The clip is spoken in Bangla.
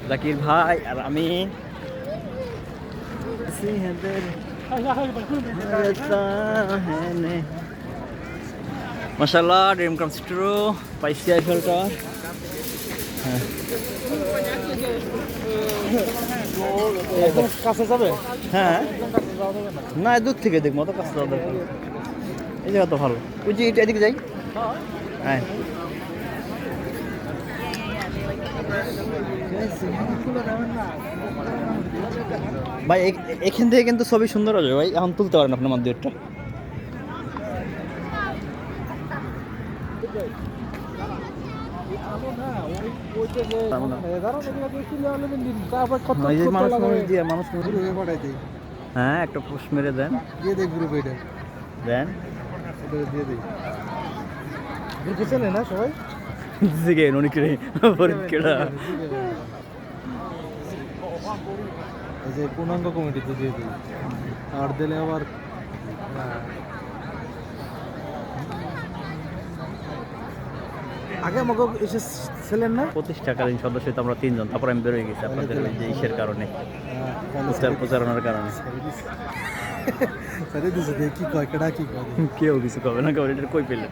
জাকির ভাই আর আমি মাশাআল্লাহ ড্রিম কামস ট্রু পাইছি আইফেল টাওয়ার। একদম কাছে যাবে? হ্যাঁ একদম কাছে যাওয়া যাবে না। না দূর থেকে দেখবো অত কাছে যাওয়া দরকার নেই। এই জায়গা তো ভালো, ওই যে এদিকে যাই। হ্যাঁ ভাই এখান থেকে কিন্তু ছবি সুন্দর হবে ভাই, এখন তুলতে পারেন আপনার মন্দিরটা। এই যে মানুষ মানুষ দিয়ে মানুষ মানুষ হ্যাঁ একটা পোস্ট মেরে দেন, দিয়ে দেই গ্রুপে এটা দেন দিয়ে দেই গ্রুপে চলে না সবাই দিকে অনেক পরীক্ষা এই যে পূর্ণাঙ্গ কমিটিতে দিয়ে দিই আর দিলে আবার আগে আমাকে এসেছিলেন না 25 টাকালীন সদস্য তো আমরা 3 জন, তারপর আমি বেরোয় গেছি আপনাদের ওই যে ইসের কারণে, প্রচারণার কারণে। স্যারে দিছে কি কয় কেডা কি কয় কেউ কিছু কবে না, কবে এটা কই পেলেন?